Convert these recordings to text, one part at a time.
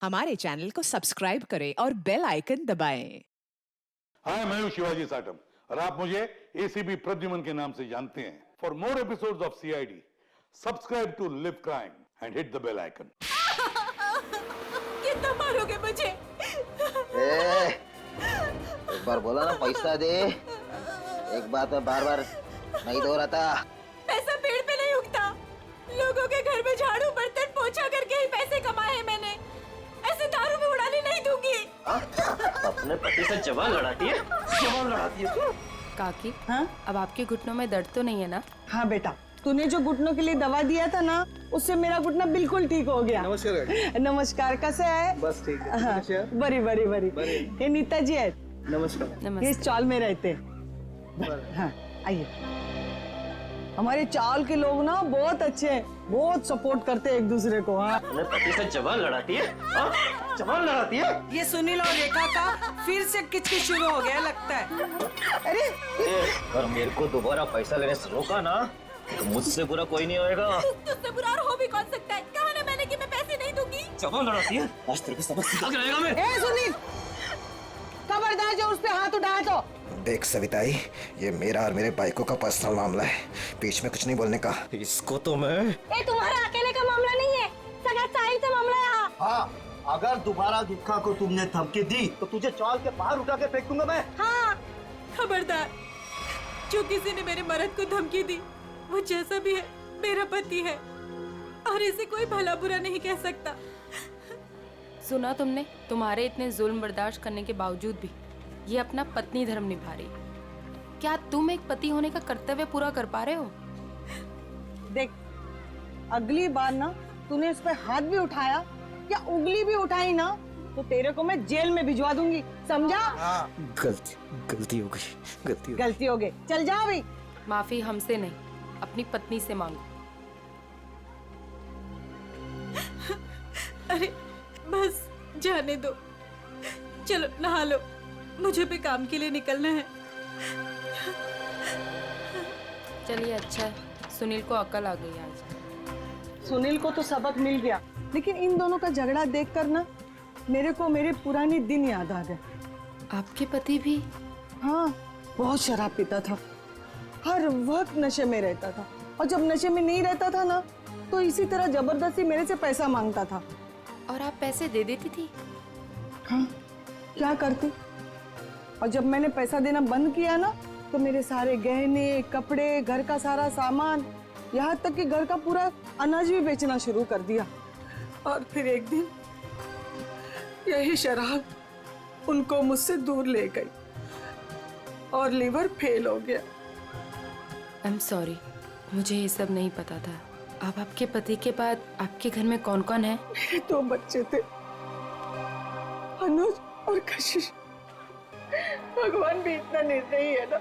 हमारे चैनल को सब्सक्राइब करें और बेल आइकन दबाएं। हाय, मैं हूं शिवाजी साटम और आप मुझे एसीपी प्रद्युमन के नाम से जानते हैं। For more episodes of CID, subscribe to Liv Crime and hit the bell icon. कितना मारोगे मुझे? एक बार बोला ना पैसा दे, एक बात में बार बार नहीं दोहराता। पैसा पेड़ पे नहीं उगता। लोगों के घर में झाड़ू बर्तन पोछा करके ही पैसे कमाए हैं मैंने। ऐसे दारू में उड़ाने नहीं दूंगी। अपने पति से जवान लड़ाती है, जवान लड़ाती है तू। काकी, हाँ? अब आपके घुटनों में दर्द तो नहीं है ना? हाँ बेटा, तूने जो घुटनों के लिए दवा दिया था ना, उससे मेरा घुटना बिल्कुल ठीक हो गया। नमस्कार। नमस्कार, कैसे है? बस ठीक है। हाँ, बड़ी बड़ी बड़ी। ये नीता जी है, नमस्कार। ये नमस्ते। इस चौल में रहते हैं। हाँ, आइए। हमारे चावल के लोग ना बहुत अच्छे हैं, बहुत सपोर्ट करते हैं एक दूसरे को। हाँ, अपने पति से जवान लड़ाती है, जवान लड़ाती है। ये सुनील और रेखा का फिर से किचकिच शुरू हो गया लगता है। अरे और मेरे को दोबारा पैसा लेने से रोका ना, तो मुझसे बुरा कोई नहीं होएगा। तुझसे बुरा और हो भी कौन सकता है? कहा ना मैंने कि मैं पैसे नहीं दूंगी। जवान लड़ाती है, आज तेरे को सबक सिखा के रहेगा मैं। ए सुनील, खबरदार जो उस पे हाथ उठाया तो। देख सविताई, ये मेरा और मेरे बाइकों का पर्सनल मामला है, बीच में कुछ नहीं बोलने का। इसको तो मैं ये तुम्हारा अकेले का मामला नहीं है, सगा साहिल से मामला है। यहाँ हाँ, अगर दोबारा दुखा को तुमने धमकी दी तो तुझे चाल के बाहर उठा के फेंक दूंगा मैं। हाँ, खबरदार। जो किसी ने मेरे मर्द को धमकी दी, वो जैसा भी है मेरा पति है और इसे कोई भला बुरा नहीं कह सकता। सुना तुमने? तुम्हारे इतने जुल्म बर्दाश्त करने के बावजूद भी ये अपना पत्नी धर्म निभा रही। क्या तुम एक पति होने का कर्तव्य पूरा कर पा रहे हो? देख, अगली बार ना तूने इस पे हाथ भी उठाया या उंगली भी उठाई ना, तो तेरे को मैं जेल में भिजवा दूंगी, समझा? गलती हो गई, गलती हो गई, चल जा अभी। माफी हमसे नहीं, अपनी पत्नी से मांगो। अरे बस जाने दो, चलो नहा लो, मुझे भी काम के लिए निकलना है। चलिए, अच्छा है, सुनील को अकल आ गई आज। सुनील को तो सबक मिल गया, लेकिन इन दोनों का झगड़ा देखकर ना मेरे को मेरे पुराने दिन याद आ गए। आपके पति भी? हाँ, बहुत शराब पीता था, हर वक्त नशे में रहता था, और जब नशे में नहीं रहता था ना, तो इसी तरह जबरदस्ती मेरे से पैसा मांगता था। और आप पैसे दे देती थी? हाँ, क्या करती? और जब मैंने पैसा देना बंद किया ना, तो मेरे सारे गहने, कपड़े, घर का सारा सामान, यहाँ तक कि घर का पूरा अनाज भी बेचना शुरू कर दिया। और फिर एक दिन यही शराब उनको मुझसे दूर ले गई और लीवर फेल हो गया। आई एम सॉरी, मुझे ये सब नहीं पता था। अब आपके पति के बाद आपके घर में कौन कौन है? मेरे 2 बच्चे थे, अनुज और कशिश। भगवान भी इतना निर्दयी है ना,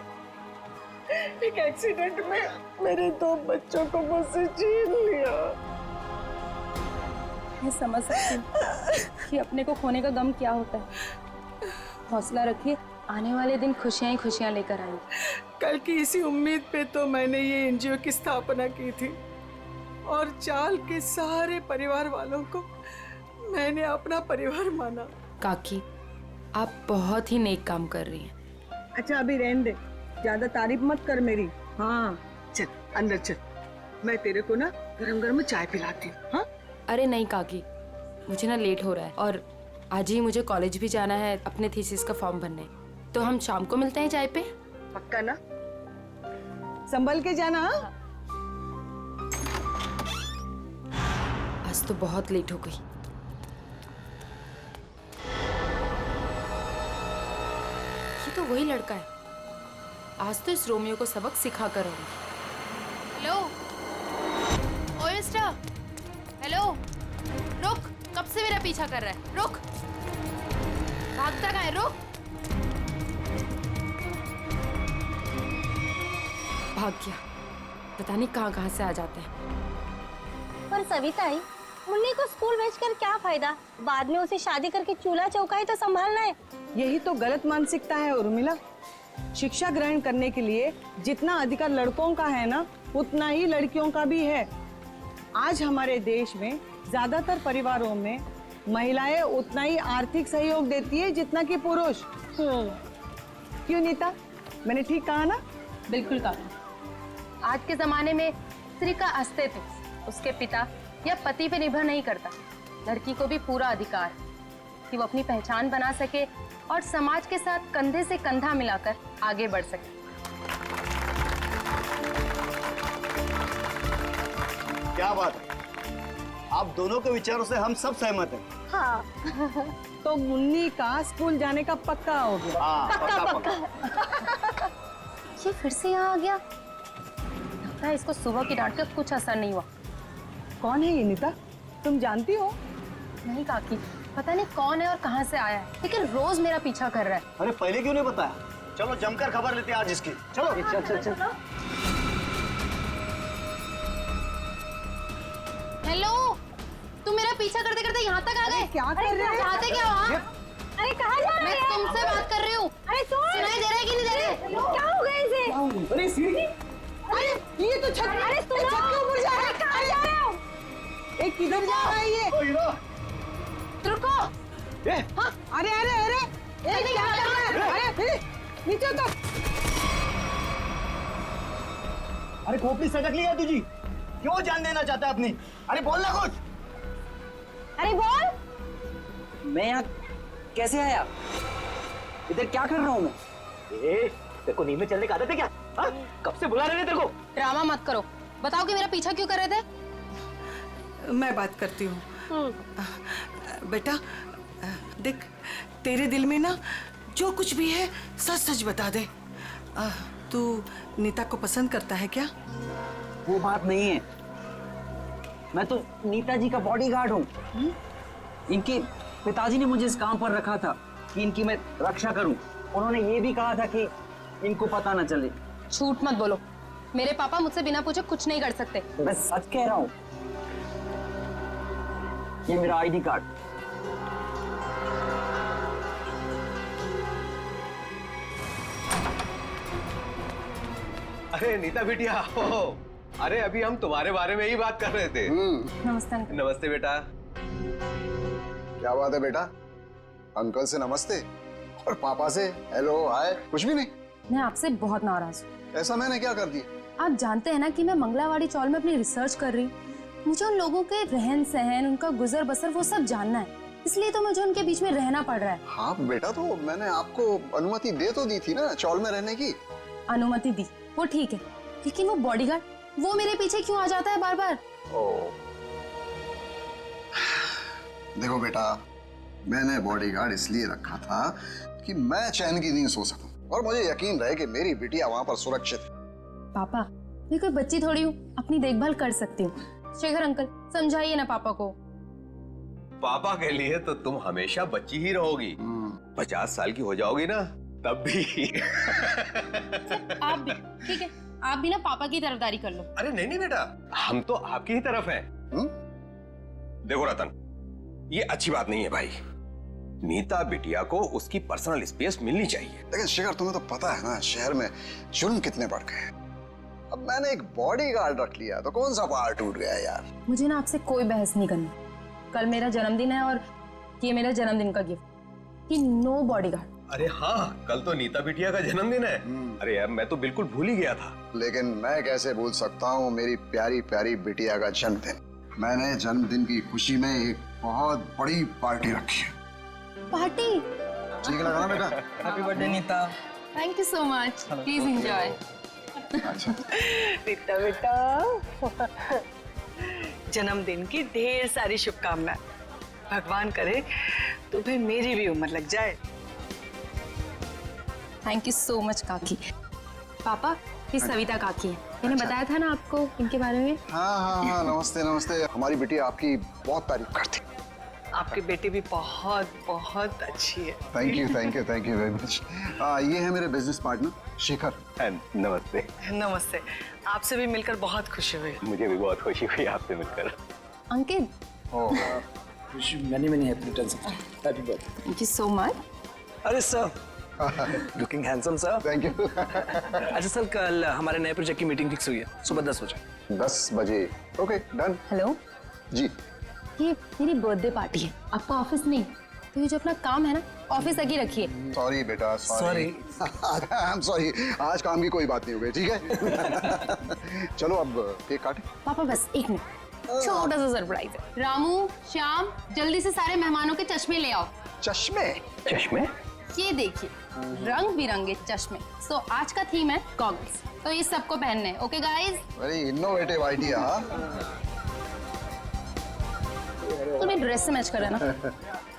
एक एक्सीडेंट में मेरे 2 बच्चों को मुझसे छीन लिया। मैं समझ सकती हूँ कि अपने को खोने का गम क्या होता है। हौसला रखिए, आने वाले दिन खुशियाँ ही खुशियाँ लेकर आएंगे। कल की इसी उम्मीद पे तो मैंने ये एनजीओ की स्थापना की थी, और चाल के सारे परिवार वालों को मैंने अपना परिवार माना। काकी, आप बहुत ही नेक काम कर रही हैं। अच्छा अभी रहने दे, ज्यादा तारीफ मत कर मेरी। हाँ चल अंदर चल, मैं तेरे को ना गरम गरम चाय पिलाती हूँ। हाँ अरे नहीं काकी, मुझे ना लेट हो रहा है और आज ही मुझे कॉलेज भी जाना है अपने थीसिस का फॉर्म भरने। तो हम शाम को मिलते हैं चाय पे? पक्का ना? संभल के जाना। हाँ? आज तो बहुत लेट हो गई। ये तो वही लड़का है, आज तो इस रोमियो को सबक सिखा कर आऊंगी। हेलो, ओए मिस्टर, हेलो, रुक, कब से मेरा पीछा कर रहा है? रुक, भागता कहाँ है? रुक। भाग गया, पता नहीं कहाँ कहाँ से आ जाते हैं। पर सविताई, मुन्नी को स्कूल भेजकर क्या फायदा? बाद में उसे शादी करके चूल्हा चौका तो संभालना है। यही तो गलत मानसिकता है उर्मिला। शिक्षा ग्रहण करने के लिए जितना अधिकार लड़कों का है ना, उतना ही लड़कियों का भी है। आज हमारे देश में ज्यादातर परिवारों में महिलाएं उतना ही आर्थिक सहयोग देती है जितना कि पुरुष। क्यों नीता, मैंने ठीक कहा ना? बिल्कुल कहा। आज के जमाने में स्त्री का अस्तित्व उसके पिता या पति पे निर्भर नहीं करता। लड़की को भी पूरा अधिकार है कि वो अपनी पहचान बना सके और समाज के साथ कंधे से कंधा मिलाकर आगे बढ़ सके। क्या बात है, आप दोनों के विचारों से हम सब सहमत हैं। हाँ। तो मुन्नी का स्कूल जाने का पक्का हो गया। हाँ, पक्का। ये फिर से यहाँ आ गया। लगता है इसको सुबह की डांट का कुछ असर नहीं हुआ। कौन है ये नीता, तुम जानती हो? नहीं काकी, पता नहीं कौन है और कहाँ से आया है, लेकिन रोज मेरा पीछा कर रहा है। अरे पहले क्यों नहीं बताया? चलो जमकर खबर लेते हैं आज इसकी। चलो चल। हेलो, तुम मेरा पीछा करते करते यहाँ तक आ गए? क्या कर रहे हैं? चाहते क्या हो? हाँ? अरे कहाँ जा रहे मैं हैं? तुमसे बात कर रही हूँ। अरे सुनाई दे रहा है कि नहीं दे रहा है? क्या हो गया इसे? अरे सीढ़ी, अरे ये तो छत, अरे छत के ऊपर जा रहा है। कहाँ जा रहे हो? एक किधर जा रहा है ये? रुको। हाँ, अरे एक क्या कर रहा है? अरे नीचे उतर। अरे खोपड़ी सटक लिया तुझी, क्यों जान देना चाहता है अपनी? अरे बोल ना कुछ। अरे बोल। मैं यहाँ कैसे आया? इधर क्या कर रहा हूँ मैं? तेरे को नींद में चलने का आदत है क्या? हा? कब से बुला रहे थे तेरे को? ड्रामा मत करो, बताओ कि मेरा पीछा क्यों कर रहे थे? मैं बात करती हूँ। बेटा देख, तेरे दिल में ना जो कुछ भी है सच सच बता दे। तू नीता को पसंद करता है क्या? वो बात नहीं है, मैं तो नीता जी का बॉडीगार्ड हूँ। इनके पिताजी ने मुझे इस काम पर रखा था कि इनकी मैं रक्षा करूं। उन्होंने ये भी कहा था कि इनको पता न चले। झूठ मत बोलो, मेरे पापा मुझसे बिना पूछे कुछ नहीं कर सकते। मैं सच कह रहा हूँ, ये मेरा आईडी कार्ड। अरे नीता बिटिया, अरे अभी हम तुम्हारे बारे में ही बात कर रहे थे। नमस्ते अंकल। नमस्ते बेटा। क्या बात है बेटा, अंकल से नमस्ते और पापा से हेलो हाय कुछ भी नहीं? मैं आपसे बहुत नाराज हूँ। ऐसा मैंने क्या कर दिया? आप जानते हैं ना कि मैं मंगलावाड़ी चौल में अपनी रिसर्च कर रही हूँ। मुझे उन लोगों के रहन सहन, उनका गुजर बसर वो सब जानना है, इसलिए तो मुझे उनके बीच में रहना पड़ रहा है। हाँ बेटा, तो मैंने आपको अनुमति दे तो दी थी ना चौल में रहने की। अनुमति दी वो ठीक है, लेकिन वो बॉडीगार्ड वो मेरे पीछे क्यों आ जाता है बार बार? देखो बेटा, मैंने बॉडीगार्ड इसलिए रखा था कि मैं चैन की नींद सो सकूं और मुझे यकीन रहे कि मेरी बिटिया वहां पर सुरक्षित है। पापा, मैं कोई बच्ची थोड़ी हूँ, अपनी देखभाल कर सकती हूँ। शेखर अंकल, समझाइए ना पापा को। पापा के लिए तो तुम हमेशा बच्ची ही रहोगी। 50 साल की हो जाओगी ना तब भी। आप भी ठीक है, आप भी ना पापा की तरफदारी कर लो। अरे नहीं बेटा, हम तो आपकी ही तरफ हैं। देखो रतन, ये अच्छी बात नहीं है भाई। नीता बिटिया को उसकी पर्सनल स्पेस मिलनी चाहिए। लेकिन शेखर, तुम्हें तो पता है ना शहर में जुल्म कितने बढ़ गए। अब मैंने एक बॉडीगार्ड रख लिया तो कौन सा पहाड़ टूट गया यार। मुझे ना आपसे कोई बहस नहीं करनी। कल मेरा जन्मदिन है और ये मेरा जन्मदिन का गिफ्ट कि नो बॉडीगार्ड। अरे हाँ, कल तो नीता बिटिया का जन्मदिन है। अरे यार, मैं तो बिल्कुल भूल ही गया था। लेकिन मैं कैसे भूल सकता हूँ मेरी प्यारी प्यारी बिटिया का जन्मदिन। मैंने जन्मदिन की खुशी में एक बहुत बड़ी पार्टी रखी है। पार्टी? ठीक लगा ना बेटा? Happy birthday Neeta. Thank you so much, please enjoy. Neeta बेटा, जन्मदिन की ढेर सारी शुभकामनाएं। भगवान करे तुम्हें मेरी भी उम्र लग जाए। थैंक यू सो मच काकी। पापा, ये सविता काकी है, मैंने बताया था ना आपको इनके बारे में। हाँ, नमस्ते नमस्ते। हमारी बिटिया आपकी बहुत तारीफ करती। आपकी बेटी भी बहुत बहुत अच्छी है। Thank you very much. ये है मेरे बिजनेस पार्टनर शेखर। नमस्ते। नमस्ते, आपसे भी मिलकर बहुत खुशी हुई। मुझे भी बहुत खुशी हुई आपसे मिलकर। Ankit, many happy returns of happy birthday. Thank you so much. अरे sir, looking handsome sir. Thank you. अच्छा सर, कल हमारे नए प्रोजेक्ट की मीटिंग फिक्स हुई है, सुबह 10 बजे। 10 बजे, ओके डन। हेलो जी। ये मेरी बर्थडे पार्टी है, आपका ऑफिस नहीं। तो ये जो अपना काम है ना, ऑफिस तक ही रखिए। सॉरी बेटा, सॉरी। आई एम सॉरी, आज काम की कोई बात नहीं हो गई, ठीक है? चलो अब केक काटें। पापा बस एक मिनट, छोटा सा सरप्राइज है। रामू, श्याम, जल्दी से सारे मेहमानों के चश्मे ले आओ। चश्मे? चश्मे? ये देखिए, रंग बिरंगे चश्मे। सो आज का थीम है गॉगल्स, तो ये सबको पहनने हैं। Okay guys? Very innovative idea. तुम्हें ड्रेस से मैच कर रहा है ना?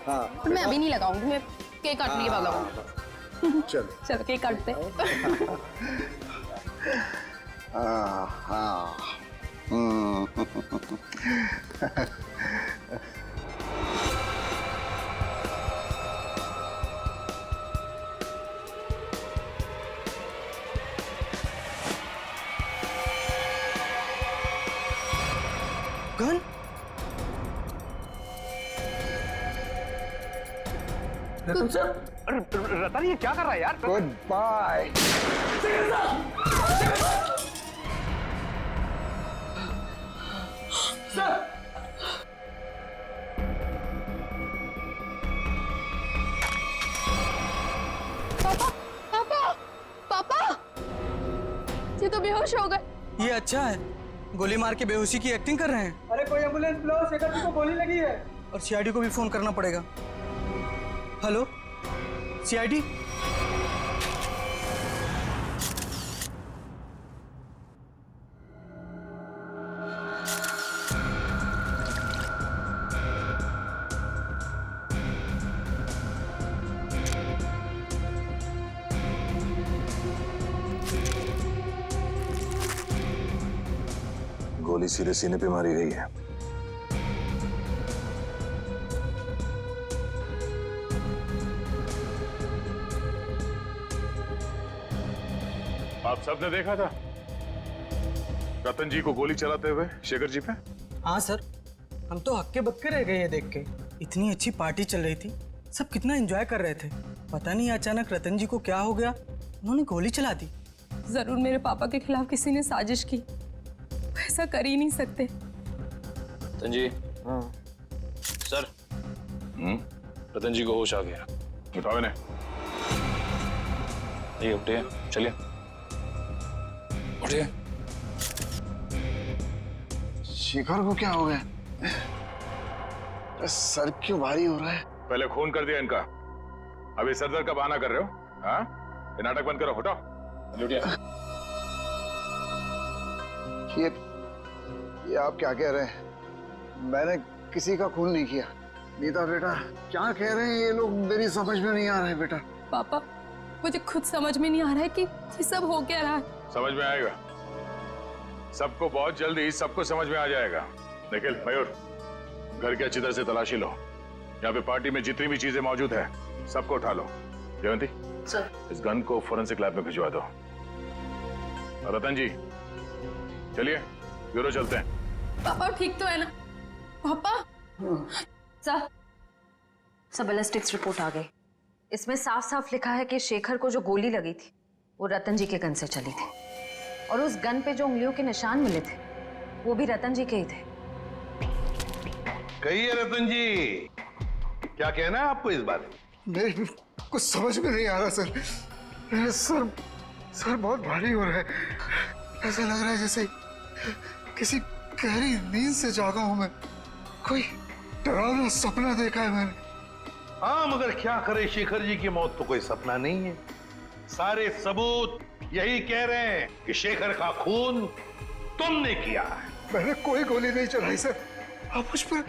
हाँ। तो मैं अभी नहीं लगाऊंगी, मैं केक काटने के बाद लगाऊंगी। चलो चलो केक काटते हैं। हाँ। गन? रतन सर, रतन ये क्या कर रहा है यार? Goodbye. पापा, पापा, पापा, ये तो बेहोश हो गए। ये अच्छा है, गोली मार के बेहोशी की एक्टिंग कर रहे हैं। अरे कोई एम्बुलेंस बुलाओ, शेखर जी को गोली लगी है। और सीआईडी को भी फोन करना पड़ेगा। Hello CID? गोली सीधे सीने पे मारी गई है। आप सबने देखा था रतन जी को गोली चलाते हुए शेखर जी पे? हाँ सर, हम तो हक्के बक्के रह गए ये देख के। इतनी अच्छी पार्टी चल रही थी, सब कितना एंजॉय कर रहे थे। पता नहीं अचानक रतन जी को क्या हो गया, उन्होंने गोली चला दी। जरूर मेरे पापा के खिलाफ किसी ने साजिश की, ऐसा कर ही नहीं सकते। रतन जी। सर। रतन जी को होश आ गया। उठाओ इन्हें। ये उठिए, चलिए उठिए। शेखर को क्या हो गया? सर क्यों भारी हो रहा है? पहले खून कर दिया इनका, अभी सर दर्द का बहाना कर रहे हो? हाँ, ये नाटक बंद करो, हटाओ। ये आप क्या कह रहे हैं? मैंने किसी का खून नहीं किया। नीता बेटा, क्या कह रहे हैं ये लोग? मेरी समझ में नहीं आ रहा है बेटा। पापा, मुझे खुद समझ में नहीं आ रहा है कि ये सब हो क्या रहा है। समझ में आएगा, सबको बहुत जल्दी सबको समझ में आ जाएगा। निखिल, मयूर, घर की अच्छी तरह से तलाशी लो। यहाँ पे पार्टी में जितनी भी चीजें मौजूद है सबको उठा लो। जयंती सर, इस गन को फोरेंसिक लैब में भिजवा दो। रतन जी चलिए ब्यूरो चलते हैं। पापा ठीक तो है ना? पापा सर, सब बैलिस्टिक्स रिपोर्ट आ गई। इसमें साफ साफ लिखा है कि शेखर को जो गोली लगी थी वो रतन जी के गन से चली थी, और उस गन पे जो उंगलियों के निशान मिले थे वो भी रतन जी के ही थे। कहिए रतन जी, क्या कहना है आपको इस बारे में? मेरे कुछ समझ में नहीं आ रहा सर। मेरा सर बहुत भारी हो रहा है। ऐसा लग रहा है जैसे किसी गहरी नींद से जागा हूं मैं। कोई डरावना सपना देखा है मैंने। हाँ, मगर क्या करे, शेखर जी की मौत तो कोई सपना नहीं है। सारे सबूत यही कह रहे हैं कि शेखर का खून तुमने किया है। मैंने कोई गोली नहीं चलाई सर। आप मुझ पर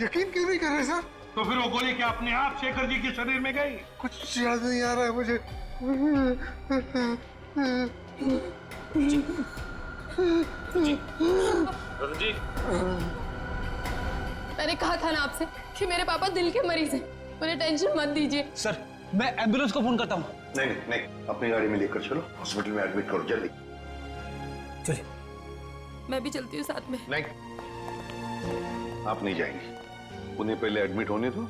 यकीन क्यों नहीं कर रहे सर? तो फिर वो गोली क्या अपने आप शेखर जी के शरीर में गई? कुछ याद नहीं आ रहा है मुझे। जी, मैंने कहा था ना आपसे कि मेरे पापा दिल के मरीज हैं, उन्हें टेंशन मत दीजिए। सर, मैं एम्बुलेंस को फोन करता हूँ। नहीं, अपनी गाड़ी में लेकर चलो, हॉस्पिटल में एडमिट करो जल्दी। चलिए। मैं भी चलती हूँ साथ में। नहीं, आप नहीं जाएंगी। उन्हें पहले एडमिट होने दो,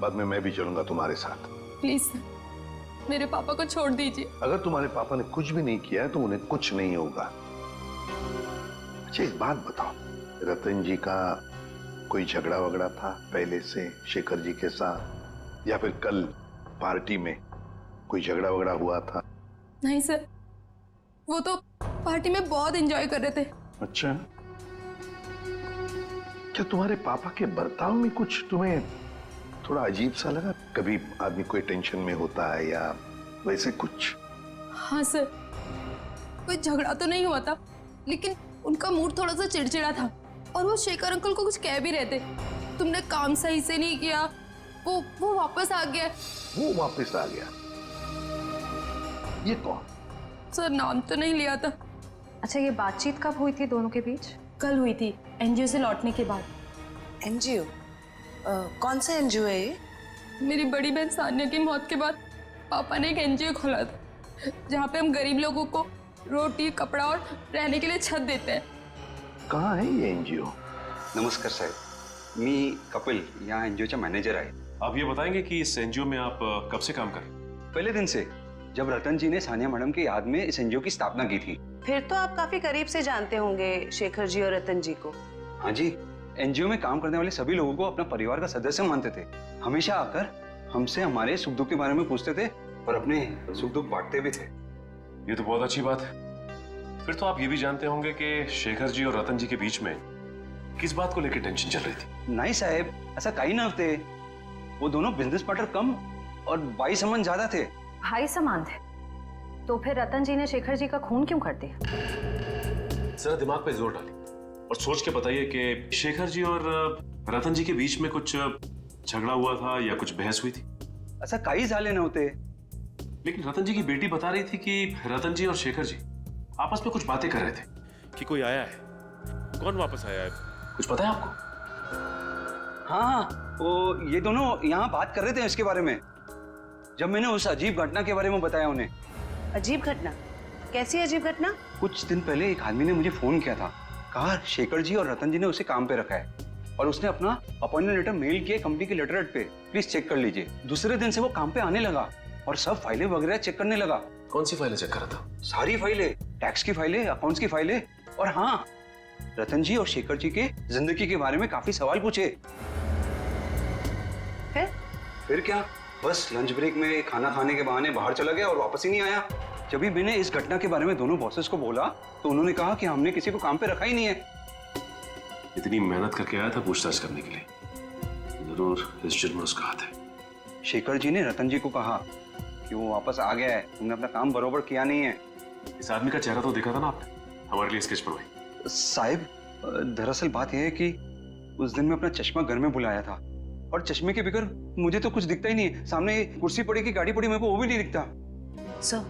बाद में मैं भी चलूंगा तुम्हारे साथ। प्लीज सर, मेरे पापा को छोड़ दीजिए। अगर तुम्हारे पापा ने कुछ भी नहीं किया है तो उन्हें कुछ नहीं होगा। अच्छा, एक बात बताओ, रतन जी का कोई झगड़ा वगड़ा था पहले से शेखर जी के साथ, या फिर कल पार्टी में कोई झगड़ा वगड़ा हुआ था? नहीं सर, वो तो पार्टी में बहुत एंजॉय कर रहे थे। अच्छा, क्या तुम्हारे पापा के बर्ताव में कुछ तुम्हें थोड़ा अजीब सा लगा? कभी आदमी कोई टेंशन में होता है या वैसे कुछ? हाँ सर, कोई झगड़ा तो नहीं हुआ था, लेकिन उनका मूड थोड़ा सा चिड़चिड़ा था और वो शेखर अंकल को कुछ कह भी रहे थे। तुमने काम सही से नहीं किया, वो वापस आ गया। वो वापस आ गया? ये कौन? सर नाम तो नहीं लिया था। अच्छा, ये बातचीत कब हुई थी दोनों के बीच? कल हुई थी, एनजीओ से लौटने के बाद। एनजीओ? कौन सा एनजीओ है ये? मेरी बड़ी बहन सानिया की मौत के बाद पापा ने एक एनजीओ खोला था, जहाँ पे हम गरीब लोगों को रोटी, कपड़ा और रहने के लिए छत देते हैं। कहाँ है ये एनजीओ? नमस्कार साहेब, मी कपिल, यहाँ एनजीओ मॅनेजर आहे। आप ये बताएंगे कि इस एनजीओ में आप कब से काम कर रहे हैं? पहले दिन से, जब रतन जी ने सानिया मैडम की याद में इस एनजीओ की स्थापना की थी। फिर तो आप काफी करीब से जानते होंगे शेखर जी और रतन जी को। हाँ जी, एनजीओ में काम करने वाले सभी लोगों को अपना परिवार का सदस्य मानते थे। हमेशा आकर हमसे हमारे सुख दुख के बारे में पूछते थे और अपने सुख दुख बांटते भी थे। ये तो बहुत अच्छी बात है। फिर तो आप ये भी जानते होंगे कि शेखर जी और रतन जी के बीच में किस बात को लेकर टेंशन चल रही थी? नहीं साहब, ऐसा कहीं ना थे। वो दोनों बिजनेस पार्टनर कम और भाई संबंध ज्यादा थे। भाई समान थे? तो फिर रतन जी ने शेखर जी का खून क्यों कर दिया? जरा दिमाग पे जोर डालिए और सोच के बताइए कि शेखर जी और रतन जी के बीच में कुछ झगड़ा हुआ था या कुछ बहस हुई थी? ऐसा कई साले न होते। लेकिन रतन जी की बेटी बता रही थी कि रतन जी और शेखर जी आपस में कुछ बातें कर रहे थे। कि कोई आया है? कौन वापस आया है? कुछ पता है आपको? हाँ, वो ये दोनों यहाँ बात कर रहे थे इसके बारे में, जब मैंने उस अजीब घटना के बारे में बताया उन्हें। अजीब घटना? कैसी अजीब घटना? कुछ दिन पहले एक आदमी ने मुझे फोन किया था, कहा शेखर जी और रतन जी ने उसे काम पे रखा है और उसने अपना अपॉइंटमेंट लेटर मेल किया कंपनी के लेटर हेड पे, प्लीज चेक कर लीजिए। दूसरे दिन से वो काम पे आने लगा और सब फाइलें वगैरह चेक करने लगा। कौन सी फाइलें चेक कर रहा था? सारी फाइलें, टैक्स की फाइलें, अकाउंट्स की फाइलें, और हाँ, रतन जी और शेखर जी के जिंदगी के बारे में काफी सवाल पूछे। फिर क्या, बस लंच ब्रेक में खाना खाने के बहाने बाहर चला गया और वापस ही नहीं आया। जब भी मैंने इस घटना के बारे में दोनों बॉसेस को बोला तो उन्होंने कहा कि हमने किसी को काम पे रखा ही नहीं है। इतनी मेहनत करके आया था पूछताछ करने के लिए, जरूर इस जुर्म में उसका हाथ है। शेखर जी ने रतन जी को कहा कि वो वापस आ गया है, तुमने अपना काम बरोबर किया नहीं है। इस आदमी का चेहरा तो देखा था ना आपने, हमारे लिए स्केच बनवाई। साहिब, दरअसल बात यह है कि उस दिन मैं अपना चश्मा घर में भुलाया था और चश्मे के बगैर मुझे तो कुछ दिखता ही नहीं है। सामने कुर्सी पड़ी कि गाड़ी पड़ी, मेरे को वो भी नहीं दिखता। सर,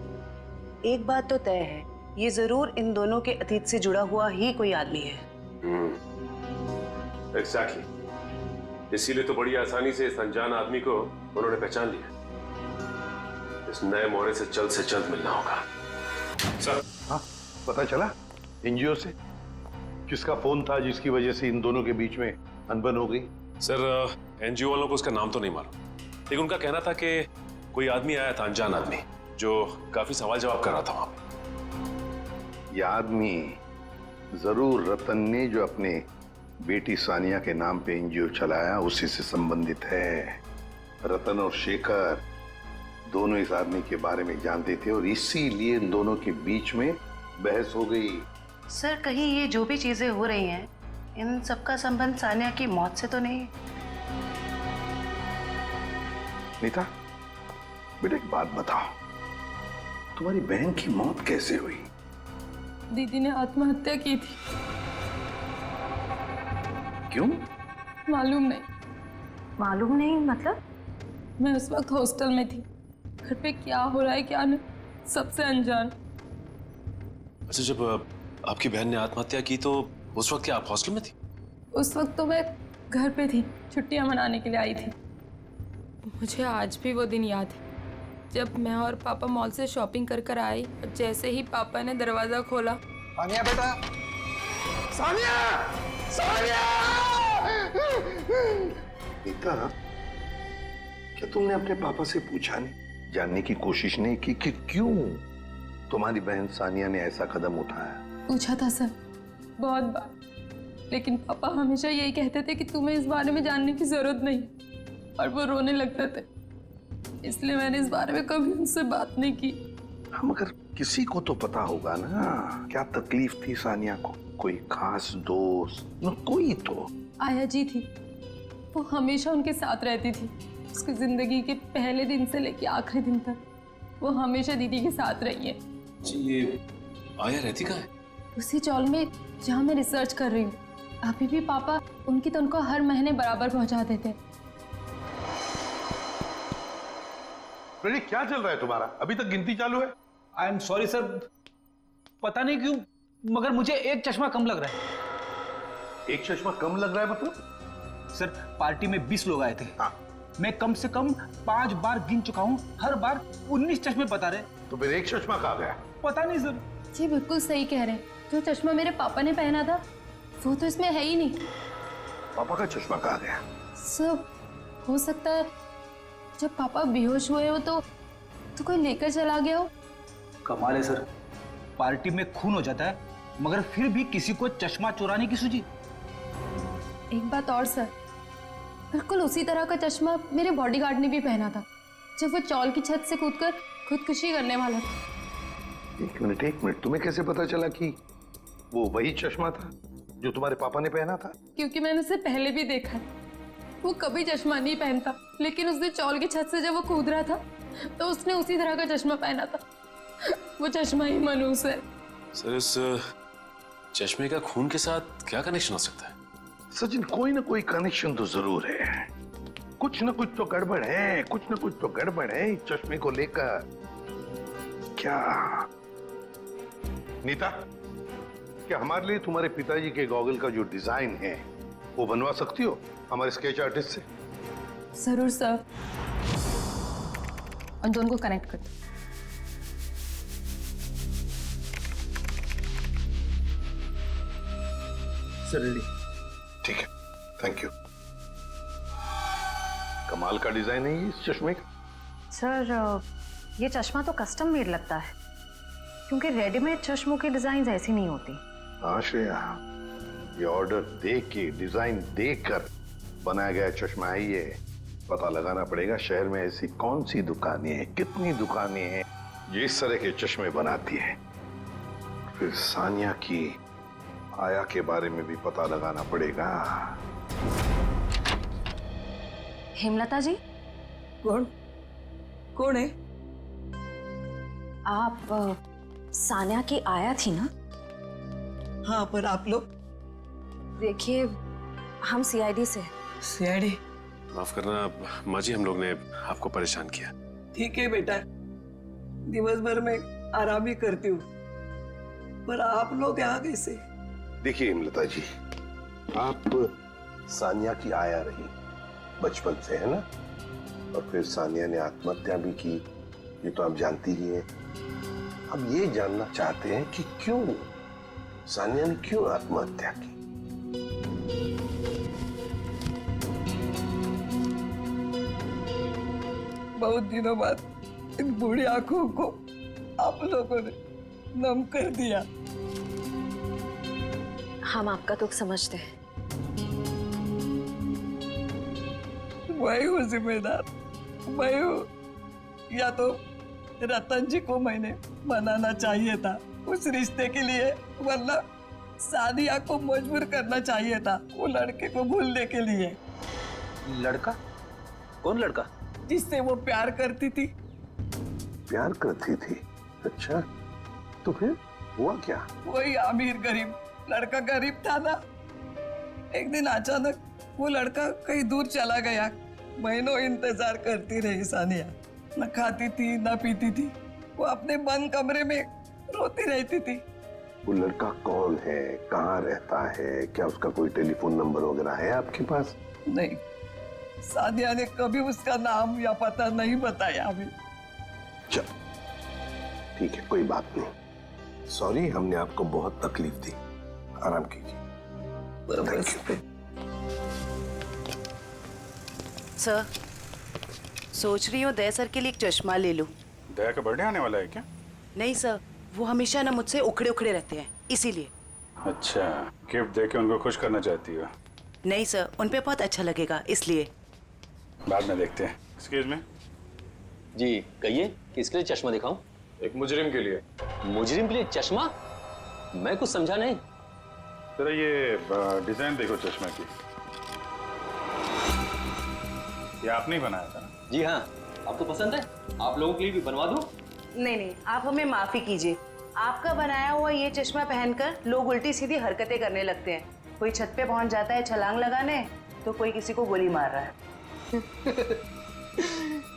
एक बात तो तय है, ये जरूर इन दोनों के अतीत से जुड़ा हुआ ही कोई आदमी है। एग्जैक्टली, इसीलिए तो बड़ी आसानी से इस अनजान आदमी को उन्होंने पहचान लिया। इस नए मोहरे से जल्द मिलना होगा। सर, हाँ, पता चला एनजीओ से किसका फोन था जिसकी वजह से इन दोनों के बीच में अनबन हो गई? सर, एनजीओ वालों को उसका नाम तो नहीं मालूम, लेकिन उनका कहना था कि कोई आदमी आया था, अनजान आदमी, जो काफी सवाल जवाब कर रहा था वहां पे। यह आदमी जरूर रतन ने जो अपने बेटी सानिया के नाम पे एनजीओ चलाया उसी से संबंधित है। रतन और शेखर दोनों इस आदमी के बारे में जानते थे और इसीलिए इन दोनों के बीच में बहस हो गई। सर, कहीं ये जो भी चीजें हो रही हैं, इन सबका संबंध सानिया की मौत से तो नहीं? नीता, बेटा एक बात बताओ, तुम्हारी बहन की मौत कैसे हुई? दीदी ने आत्महत्या की थी। क्यों? मालूम नहीं। मालूम नहीं मतलब? मैं उस वक्त हॉस्टल में थी, घर पे क्या हो रहा है क्या नहीं, सबसे अनजान। अच्छा, जब आपकी बहन ने आत्महत्या की तो उस वक्त क्या आप हॉस्टल में थी? उस वक्त तो मैं घर पे थी, छुट्टियां मनाने के लिए आई थी। मुझे आज भी वो दिन याद है जब मैं और पापा मॉल से शॉपिंग कर आए और जैसे ही पापा ने दरवाजा खोला। सानिया बेटा, सानिया, सानिया! नीता, क्या तुमने अपने पापा से पूछा नहीं, जानने की कोशिश नहीं की कि क्यों तुम्हारी बहन सानिया ने ऐसा कदम उठाया? पूछा था सर, बहुत बार, लेकिन पापा हमेशा यही कहते थे कि तुम्हें इस बारे में जानने की जरूरत नहीं, और वो रोने लगते थे। इसलिए मैंने इस बारे में कभी उनसे बात नहीं की। हम मगर किसी को तो पता होगा ना क्या तकलीफ थी सानिया को, कोई खास दोस्त न कोई तो। आया जी थी, वो हमेशा उनके साथ रहती थी। उसकी जिंदगी के पहले दिन से लेके आखिरी दिन तक वो हमेशा दीदी के साथ रही है। जी, ये आया रहती कहाँ है? उसी चौल में जहाँ मैं रिसर्च कर रही हूँ। अभी भी पापा उनकी तनख्वाह हर महीने बराबर पहुँचा देते। क्या चल रहा है तुम्हारा? अभी तक गिनती चालू है? आई एम सॉरी सर, पता नहीं क्यों मगर मुझे एक चश्मा कम लग रहा है। एक चश्मा कम लग रहा है मतलब? सर पार्टी में 20 लोग आए थे। हाँ। मैं कम से कम 5 बार गिन चुका हूँ, हर बार 19 चश्मे बता रहे। तो फिर एक चश्मा कहाँ गया? पता नहीं सर। जी बिल्कुल सही कह रहे हैं, जो चश्मा मेरे पापा ने पहना था वो तो इसमें है ही नहीं। पापा का चश्मा कहाँ गया? सब हो सकता है जब पापा बेहोश हुए हो तो कोई लेकर चला गया हो। कमाल है सर, पार्टी में खून हो जाता है मगर फिर भी किसी को चश्मा चुराने की सूझी। एक बात और सर, बिल्कुल उसी तरह का चश्मा मेरे बॉडीगार्ड ने भी पहना था जब वो चौल की छत से कूदकर खुदकुशी करने वाला था। एक मिनट, तुम्हें कैसे पता चला कि वो वही चश्मा था जो तुम्हारे पापा ने पहना था? क्योंकि मैंने उसे पहले भी देखा है, वो कभी चश्मा नहीं पहनता, लेकिन उसने चौल की छत से जब वो कूद रहा था तो उसने उसी तरह का चश्मा पहना था। वो चश्मा ही मनूस है। सर इस चश्मे का खून के साथ क्या कनेक्शन हो सकता है? सचिन, कोई ना कोई कनेक्शन तो जरूर है। कुछ ना कुछ तो गड़बड़ है, कुछ ना कुछ तो गड़बड़ है इस चश्मे को लेकर। क्या नीता, क्या हमारे लिए तुम्हारे पिताजी के गॉगल का जो डिजाइन है वो बनवा सकती हो हमारे स्केच आर्टिस्ट से? जरूर सर। उन दोनों को कनेक्ट कर दो। ठीक है, थैंक यू। कमाल का डिजाइन है ये इस चश्मे का। सर ये चश्मा तो कस्टम मेड लगता है, क्योंकि रेडीमेड चश्मों की डिजाइन ऐसी नहीं होती। हाँ श्रेया, ये ऑर्डर देख के, डिजाइन देखकर बनाया गया चश्मा है ये। पता लगाना पड़ेगा शहर में ऐसी कौन सी दुकानें हैं, कितनी दुकानें हैं जो इस तरह के चश्मे बनाती है। फिर सानिया की आया के बारे में भी पता लगाना पड़ेगा। हेमलता जी। कौन है? आप सानिया की आया थी ना? हाँ, पर आप लोग? देखिए हम सीआईडी से। सीआईडी? माफ करना माँ जी, हम लोग ने आपको परेशान किया। ठीक है बेटा, दिवस भर में आराम ही करती हूँ, पर आप लोग यहाँ कैसे? देखिए हेमलता जी, आप सानिया की आया रही बचपन से, है ना? और फिर सानिया ने आत्महत्या भी की, ये तो आप जानती ही हैं। अब ये जानना चाहते हैं कि क्यों सानिया ने क्यों आत्महत्या की। बहुत दिनों बाद इन बूढ़ी आंखों को आप लोगों ने नम कर दिया। हम आपका दुख समझते हैं। मैं हूँ जिम्मेदार, मैं हूँ। या तो रतन जी को मैंने मनाना चाहिए था उस रिश्ते के लिए, वरना सानिया को मजबूर करना चाहिए था वो लड़के को भूलने के लिए। लड़का? कौन लड़का? जिससे वो प्यार करती थी। प्यार करती थी? अच्छा, तो फिर हुआ क्या? वही अमीर गरीब लड़का गरीब था ना। एक दिन अचानक वो लड़का कहीं दूर चला गया। महीनों इंतजार करती रही सानिया, न खाती थी न पीती थी, वो अपने बंद कमरे में रोती रहती थी। वो लड़का कौन है, कहाँ रहता है, क्या उसका कोई टेलीफोन नंबर वगैरह है आपके पास? नहीं, सानिया ने कभी उसका नाम या पता नहीं बताया अभी। चल ठीक है, कोई बात नहीं। सॉरी, हमने आपको बहुत तकलीफ दी। आराम कीजिए। सर, सोच रही हूँ दया सर के लिए एक चश्मा ले लूं। दया का बर्थडे आने वाला है क्या? नहीं सर, वो हमेशा ना मुझसे उखड़े उखड़े रहते हैं, इसीलिए। अच्छा, गिफ्ट देके उनको खुश करना चाहती हो? नहीं सर, उन पे बहुत अच्छा लगेगा इसलिए। बाद में देखते हैं। Excuse me. जी कहिए, किसके लिए चश्मा दिखाऊं? एक मुजरिम के लिए। मुजरिम के लिए चश्मा? मैं कुछ समझा नहीं। जरा ये डिजाइन देखो चश्मे की। ये आपने ही बनाया था? जी हाँ। आपको पसंद है? आप लोगों के लिए भी बनवा दूं? नहीं नहीं, आप हमें माफी कीजिए। आपका बनाया हुआ ये चश्मा पहनकर लोग उल्टी सीधी हरकतें करने लगते हैं। कोई छत पे पहुंच जाता है छलांग लगाने, तो कोई किसी को गोली मार रहा है।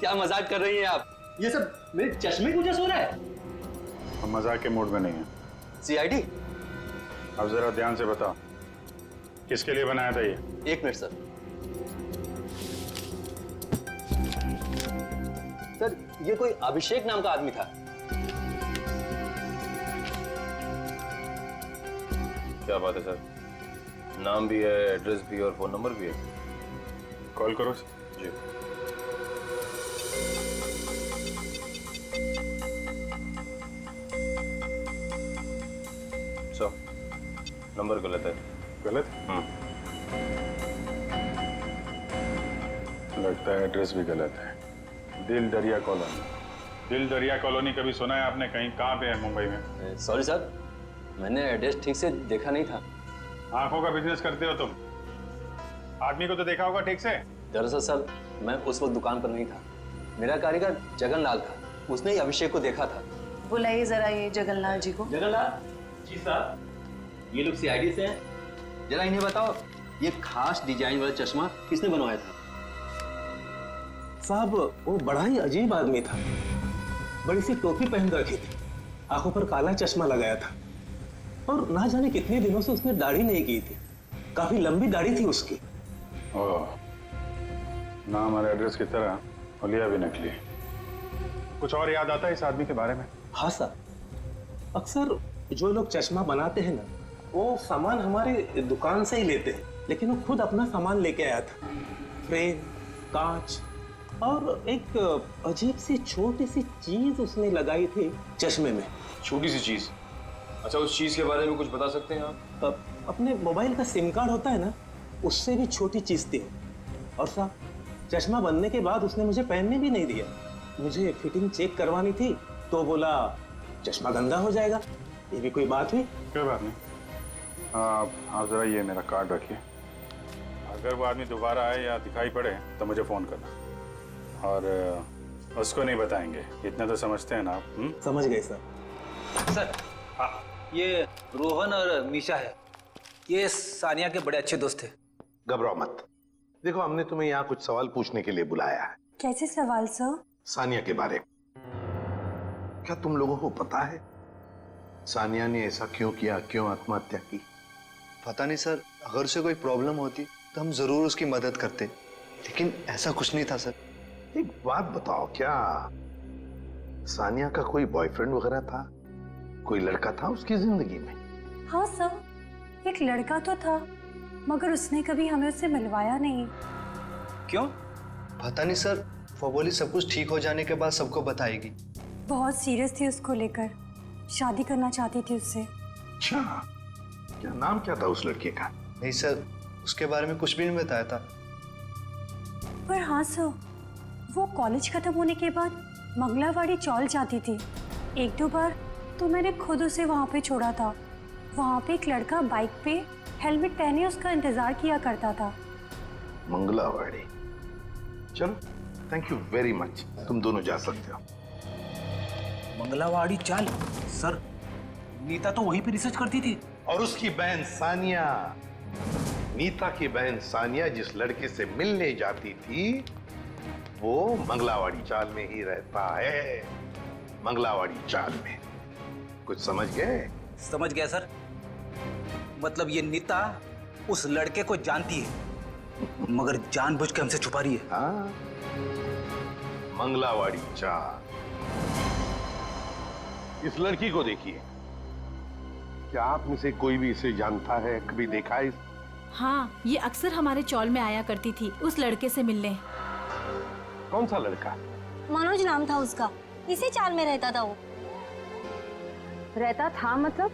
क्या मजाक कर रही हैं आप? ये सब मेरे चश्मे की वजह से हो रहा है? हम मजाक के मूड में नहीं है। सीआईडी? अब जरा ध्यान से बताओ, किसके लिए बनाया था ये? एक मिनट सर। सर ये कोई अभिषेक नाम का आदमी था। क्या बात है सर, नाम भी है, एड्रेस भी और फोन नंबर भी है। कॉल करो जी। सर नंबर गलत है। गलत? लगता है एड्रेस भी गलत है। दिल दरिया कॉलोनी। दिल दरिया कॉलोनी कभी सुना है आपने? कहीं कहाँ पे है मुंबई में? सॉरी सर, मैंने एड्रेस ठीक से देखा नहीं था। आंखों का बिजनेस करते हो तुम? आदमी को तो देखा होगा ठीक से। दरअसल सर मैं उस वक्त दुकान पर नहीं था। मेरा कारीगर जगनलाल था, उसने ही अभिषेक को देखा था। बुलाइए जरा ये जगनलाल जी को। जगनलाल जी साहब, ये लोग सीआईडी से हैं। जरा इन्हें बताओ, ये खास डिजाइन वाला चश्मा किसने बनवाया था? साहब वो बड़ा ही अजीब आदमी था। बड़ी सी टोपी पहन कर रखी थी, आंखों पर काला चश्मा लगाया था और ना जाने कितने दिनों से उसने दाढ़ी नहीं की थी। काफी लंबी दाढ़ी थी उसकी। ओह, नाम और एड्रेस की तरह हुलिया भी नकली। कुछ और याद आता है इस आदमी के बारे में? हाँ सर, अक्सर जो लोग चश्मा बनाते हैं ना, वो सामान हमारे दुकान से ही लेते हैं, लेकिन वो खुद अपना सामान लेके आया था। फ्रेम, कांच और एक अजीब सी छोटी सी चीज उसने लगाई थी चश्मे में। छोटी सी चीज? अच्छा, उस चीज के बारे में कुछ बता सकते हैं आप? अपने मोबाइल का सिम कार्ड होता है ना, उससे भी छोटी चीज थी। और साहब चश्मा बनने के बाद उसने मुझे पहनने भी नहीं दिया। मुझे फिटिंग चेक करवानी थी तो बोला चश्मा गंदा हो जाएगा। ये भी कोई बात हुई? कोई बात नहीं। आप जरा ये मेरा कार्ड रखिए। अगर वो आदमी दोबारा आए या दिखाई पड़े तो मुझे फोन करना। और उसको नहीं बताएंगे, इतना तो समझते हैं ना आप? समझ गए सर। सर हाँ, ये रोहन और मीशा है। ये सानिया के बड़े अच्छे दोस्त थे। घबराओ मत। देखो, हमने तुम्हें यहाँ कुछ सवाल पूछने के लिए बुलाया है। कैसे सवाल सर? सानिया के बारे में। क्या तुम लोगों को पता है सानिया ने ऐसा क्यों किया, क्यों आत्महत्या की? पता नहीं सर, अगर उसे कोई प्रॉब्लम होती तो हम जरूर उसकी मदद करते, लेकिन ऐसा कुछ नहीं था सर। एक बात बताओ, क्या सानिया का कोई बॉयफ्रेंड वगैरह था? कोई लड़का था उसकी जिंदगी में? हाँ सर, एक लड़का तो था, मगर उसने कभी हमें उससे मिलवाया नहीं। क्यों? पता नहीं सर, वो बोली सब कुछ ठीक हो जाने के बाद सबको बताएगी। बहुत सीरियस थी उसको लेकर, शादी करना चाहती थी उससे। अच्छा, क्या नाम क्या था उस लड़के का? नहीं सर, उसके बारे में कुछ भी नहीं बताया था। पर हाँ सर, वो कॉलेज खत्म होने के बाद मंगलावाड़ी चौल जाती थी। एक दो बार तो मैंने खुद उसे वहाँ पे छोड़ा था। वहाँ पे एक लड़का बाइक पे हेलमेट पहने उसका इंतजार किया करता था। मंगलावाड़ी? चलो, थैंक यू वेरी मच, तुम दोनों जा सकते हो। मंगलावाड़ी चाल? सर नीता तो वहीं पे रिसर्च करती थी। और उसकी बहन सानिया, नीता की बहन सानिया जिस लड़के से मिलने जाती थी वो मंगलावाड़ी चाल में ही रहता है। मंगलावाड़ी चाल में। कुछ समझ गए? समझ गया सर। मतलब ये नीता उस लड़के को जानती है मगर जानबूझ के हमसे छुपा रही है। हाँ, मंगलावाड़ी चाल। इस लड़की को देखिए, क्या आप में से कोई भी इसे जानता है, कभी देखा है? हाँ, ये अक्सर हमारे चौल में आया करती थी उस लड़के से मिलने। कौन सा लड़का? मनोज नाम था उसका, इसी चाल में रहता था वो। रहता था मतलब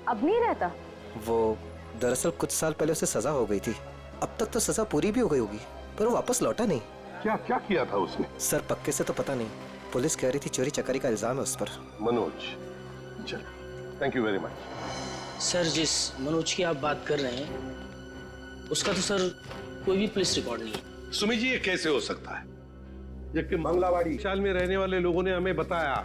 अब नहीं रहता? वो दरअसल कुछ साल पहले उसे सजा हो गई थी। अब तक तो सजा पूरी भी हो गई होगी, पर वो वापस लौटा नहीं। क्या क्या किया था उसने? सर पक्के से तो पता नहीं, पुलिस कह रही थी चोरी चकारी का इल्जाम है उस पर। मनोज, चल, thank you very much. Sir जिस मनोज की आप बात कर रहे हैं उसका तो सर कोई भी पुलिस रिकॉर्ड नहीं है। सुमी जी, ये कैसे हो सकता है, जबकि मंगलावाड़ी चाल में रहने वाले लोगों ने हमें बताया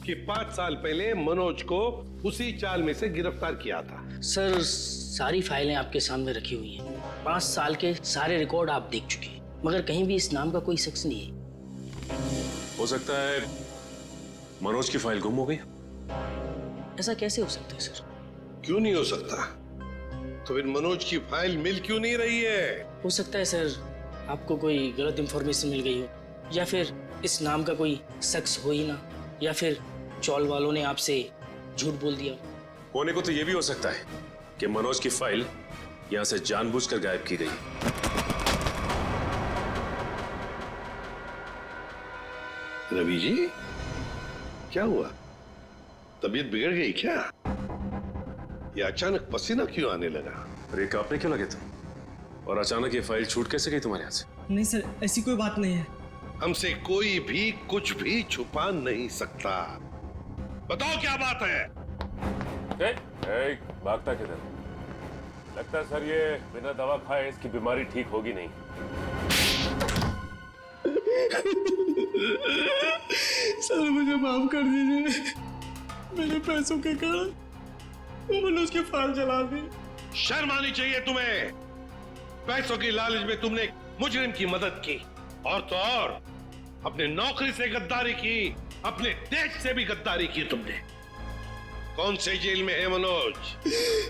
कि 5 साल पहले मनोज को उसी चाल में से गिरफ्तार किया था। सर सारी फाइलें आपके सामने रखी हुई हैं, 5 साल के सारे रिकॉर्ड आप देख चुके हैं, मगर कहीं भी इस नाम का कोई शख्स नहीं है। हो सकता है मनोज की फाइल गुम हो गई। ऐसा कैसे हो सकता है सर? क्यों नहीं हो सकता? तो फिर मनोज की फाइल मिल क्यों नहीं रही है? हो सकता है सर आपको कोई गलत इंफॉर्मेशन मिल गई हो, या फिर इस नाम का कोई शख्स हो ही ना, या फिर चौल वालों ने आपसे झूठ बोल दिया। होने को तो यह भी हो सकता है कि मनोज की फाइल यहां से जानबूझकर गायब की गई। रवि जी, क्या हुआ? तबीयत बिगड़ गई क्या? ये अचानक पसीना क्यों आने लगा? अरे कांपने क्यों लगे तुम? और अचानक ये फाइल छूट कैसे गई तुम्हारे हाथ से? नहीं सर, ऐसी कोई बात नहीं है। हमसे कोई भी कुछ भी छुपा नहीं सकता। बताओ क्या बात है? भागता किधर? लगता है सर ये बिना दवा खाए इसकी बीमारी ठीक होगी नहीं। सर मुझे माफ कर दीजिए, मेरे पैसों के कारण मैंने उसकी फाइल जला दी। शर्म आनी चाहिए तुम्हें। पैसों की लालच में तुमने मुजरिम की मदद की, और तो और अपने नौकरी से गद्दारी की, अपने देश से भी गद्दारी की तुमने। कौन से जेल में है मनोज?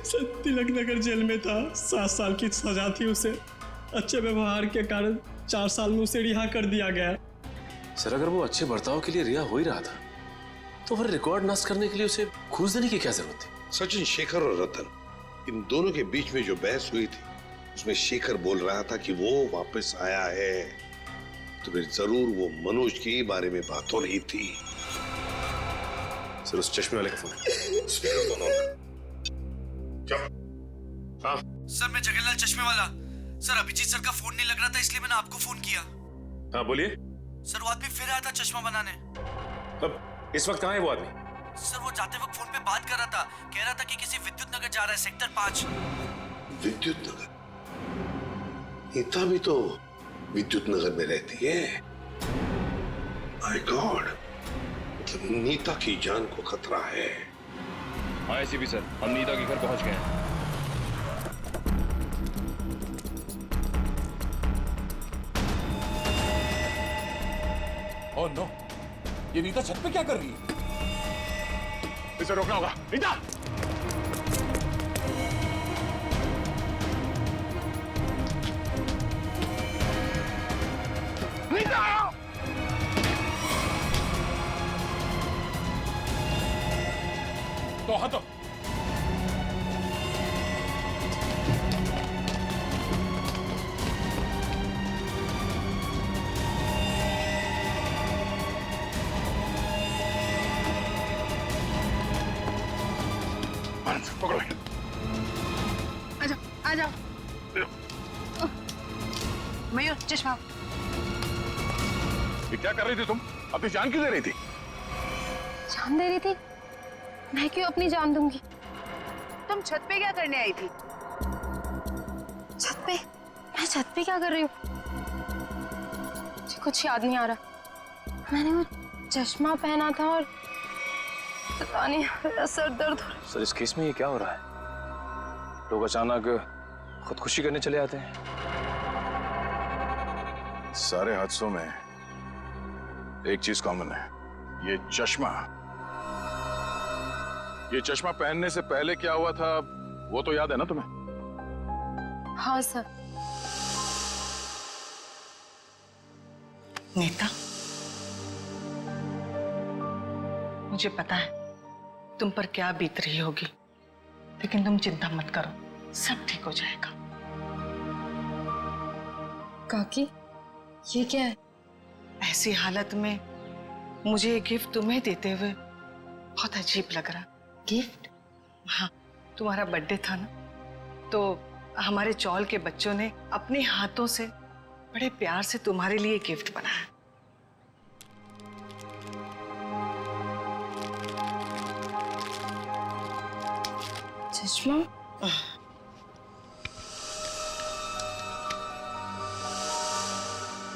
सर तिलक नगर जेल में था, 7 साल की सजा थी उसे। अच्छे व्यवहार के कारण 4 साल में उसे रिहा कर दिया गया। सर अगर वो अच्छे बर्ताव के लिए रिहा हो ही रहा था तो फिर रिकॉर्ड नष्ट करने के लिए उसे घूस देने की क्या जरूरत थी? सचिन, शेखर और रतन, इन दोनों के बीच में जो बहस हुई थी उसमें शेखर बोल रहा था कि वो वापस आया है, तो फिर जरूर वो मनोज के बारे में बात हो रही थी। सर उस चश्मे वाले का फोन है। सर मैं जगन्नाथ चश्मे वाला। सर अभिजीत सर का फोन नहीं लग रहा था, इसलिए मैंने आपको फोन किया। हाँ बोलिए। सर वो आदमी फिर आया था चश्मा बनाने। अब इस वक्त कहाँ है वो आदमी? सर वो जाते वक्त फोन पे बात कर रहा था, कह रहा था कि किसी विद्युत नगर जा रहा है, सेक्टर 5। विद्युत नगर? नीता भी तो विद्युत नगर में रहती है। माय गॉड, मतलब नीता की जान को खतरा है। हाँ एसीपी सर, हम नीता के घर पहुंच गए हैं। ओह नो, ये नीता छत पे क्या कर रही है? इसे रोकना होगा। नीता! नीता! तो हटो। पकड़ो। आजा, आजा। मयूर चश्मा। ये क्या कर रही थी तुम? अपनी जान क्यों दे रही थी? जान दे रही थी? मैं क्यों अपनी जान दूंगी? तुम छत पे क्या करने आई थी? छत पे? मैं छत पे क्या कर रही हूँ? मुझे कुछ याद नहीं आ रहा। मैंने वो चश्मा पहना था और पता नहीं मेरा सर दर्द हो रहा है। सर इस केस में ये क्या हो रहा है? लोग अचानक खुदकुशी करने चले आते हैं। सारे हादसों में एक चीज कॉमन है, ये चश्मा। ये चश्मा पहनने से पहले क्या हुआ था वो तो याद है ना तुम्हें? हाँ सर। नीता, मुझे पता है तुम पर क्या बीत रही होगी, लेकिन तुम चिंता मत करो, सब ठीक हो जाएगा। काकी, ये क्या है? ऐसी हालत में मुझे ये गिफ्ट तुम्हें देते हुए बहुत अजीब लग रहा। गिफ्ट? हाँ, तुम्हारा बर्थडे था ना, तो हमारे चौल के बच्चों ने अपने हाथों से बड़े प्यार से तुम्हारे लिए गिफ्ट बनाया। चश्मा?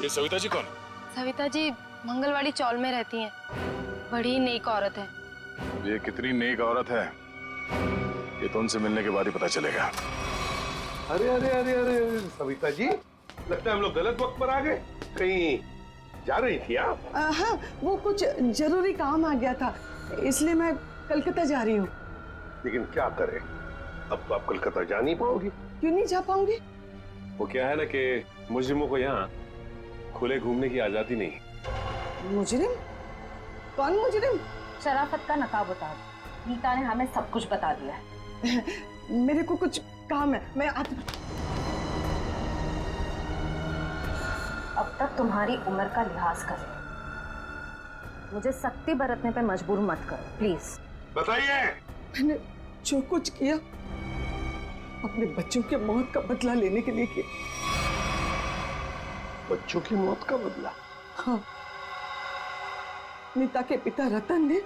ये सविता जी कौन? सविता जी मंगलवाड़ी चौल में रहती हैं। बड़ी नेक औरत है। ये कितनी नेक औरत है ये तो उनसे मिलने के बाद ही पता चलेगा। अरे अरे अरे अरे सविता जी, लगता है हम लोग गलत वक्त पर आ गए। कहीं जा रही थी आप? हाँ, वो कुछ जरूरी काम आ गया था, इसलिए मैं कलकत्ता जा रही हूँ। लेकिन क्या करें, अब तो आप कलकत्ता जा नहीं पाओगी। क्यों नहीं जा पाऊंगी? वो क्या है ना कि मुजरिमों को यहाँ खुले घूमने की आजादी नहीं। मुजरिम? कौन मुजरिम? शराफत का नकाब उतार। नीता ने हमें सब कुछ बता दिया है। मेरे को कुछ काम है, मैं आती। अब तक तुम्हारी उम्र का लिहाज कर। मुझे सख्ती बरतने पे मजबूर मत करो प्लीज। बताइए। मैंने जो कुछ किया अपने बच्चों के मौत का बदला लेने के लिए किया। बच्चों की मौत का बदला? हाँ, नीता के पिता रतन ने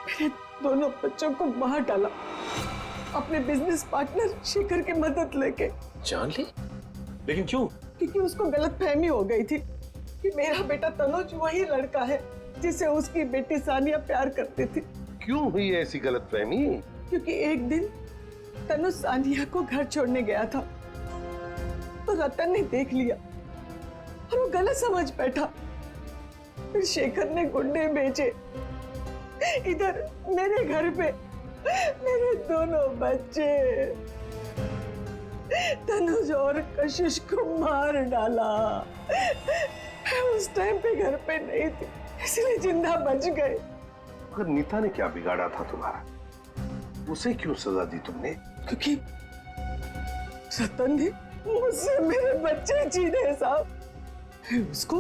मेरे दोनों बच्चों को मार डाला अपने बिजनेस पार्टनर शेखर की मदद लेके। जान ली? लेकिन क्यों? क्योंकि उसको गलतफहमी हो गई थी कि मेरा बेटा तनुज वही लड़का है जिसे उसकी बेटी सानिया प्यार करती थी। क्यों हुई ऐसी गलतफहमी? क्योंकि एक दिन तनुज सानिया को घर छोड़ने गया था तो रतन ने देख लिया और वो गलत समझ बैठा। फिर शेखर ने गुंडे भेजे इधर मेरे घर पे मेरे दोनों बच्चे तनुज और कशिश को मार डाला। मैं उस टाइम पे घर पे नहीं थी इसलिए जिंदा बच गए। पर नीता ने क्या बिगाड़ा था तुम्हारा? उसे क्यों सजा दी तुमने? क्योंकि रतन ने मुझसे मेरे बच्चे छीने साहब। उसको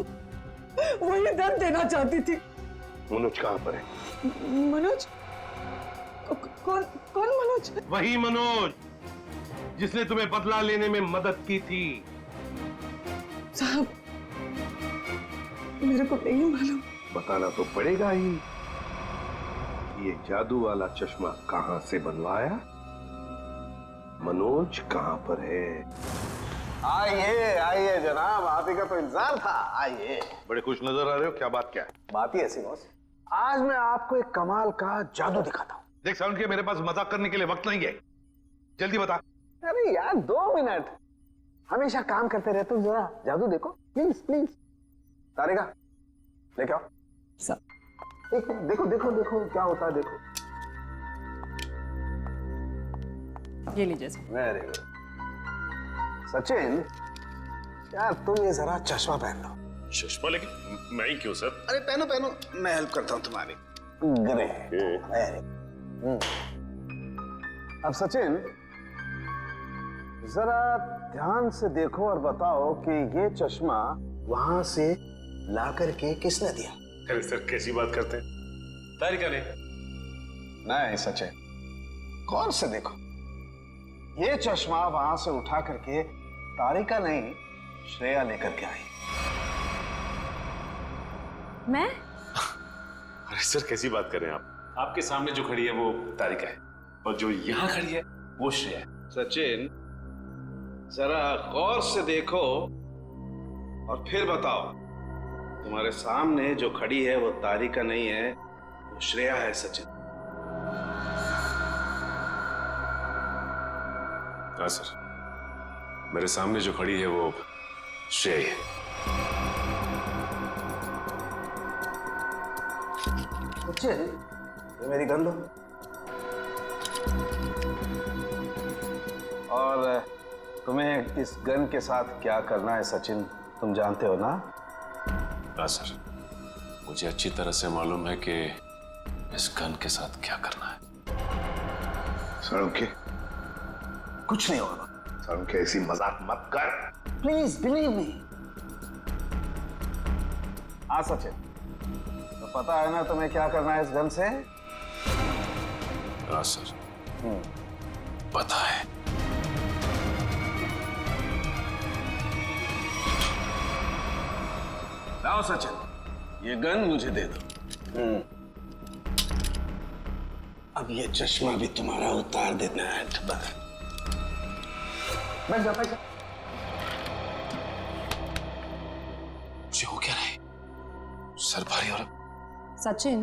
वही दर्द देना चाहती थी। मनोज कहाँ पर है? मनोज? कौन मनोज? वही मनोज जिसने तुम्हें बदला लेने में मदद की थी। साहब मेरे को नहीं मालूम। बताना तो पड़ेगा ही। ये जादू वाला चश्मा कहां से बनवाया? मनोज कहां पर है? आइए आइए जनाब, आप ही का तो इंतजार था। आइए। बड़े खुश नजर आ रहे हो, क्या बात? क्या है? बात ही ऐसी बॉस, आज मैं आपको एक कमाल का जादू दिखाता हूँ। देख साउंड के मेरे पास मजाक करने के लिए वक्त नहीं है, जल्दी बता। अरे यार 2 मिनट, हमेशा काम करते रहते हो, जरा जादू देखो प्लीज प्लीज। तारिका लेके आओ। देखो देखो देखो क्या होता है, देखो। ये लीजिए। Very good. सचिन यार तुम ये जरा चश्मा पहन लो। चश्मा? लेकिन मैं ही क्यों सर? अरे पहनो पहनो, मैं हेल्प करता हूँ तुम्हारी। ग्रेट। अब सचिन जरा ध्यान से देखो और बताओ कि ये चश्मा वहां से ला करके किसने दिया? अरे सर कैसी बात करते हैं? तारिका ने। नहीं सचिन, गौर से देखो, ये चश्मा वहां से उठा करके तारिका नहीं श्रेया लेकर के आई। मैं? अरे सर कैसी बात कर रहे हैं आप? आपके सामने जो खड़ी है वो तारिका है और जो यहाँ खड़ी है वो श्रेया है। सचिन जरा गौर से देखो और फिर बताओ, तुम्हारे सामने जो खड़ी है वो तारिका नहीं है, वो श्रेया है। सचिन। हाँ सर, मेरे सामने जो खड़ी है वो श्रेया है। सचिन ये मेरी गन लो और तुम्हें इस गन के साथ क्या करना है सचिन तुम जानते हो ना? हाँ सर, मुझे अच्छी तरह से मालूम है कि इस गन के साथ क्या करना है। सड़के कुछ नहीं होगा। सड़के ऐसी मजाक मत कर प्लीज बिलीव मी। हाँ सचिन, तो पता है ना तुम्हें क्या करना है इस गन से? हाँ सर। पता है। लाओ सचिन, ये गन मुझे दे दो। अब ये चश्मा भी तुम्हारा उतार देना है। बैठ जा। हो क्या रहा है? सर भारी और सचिन,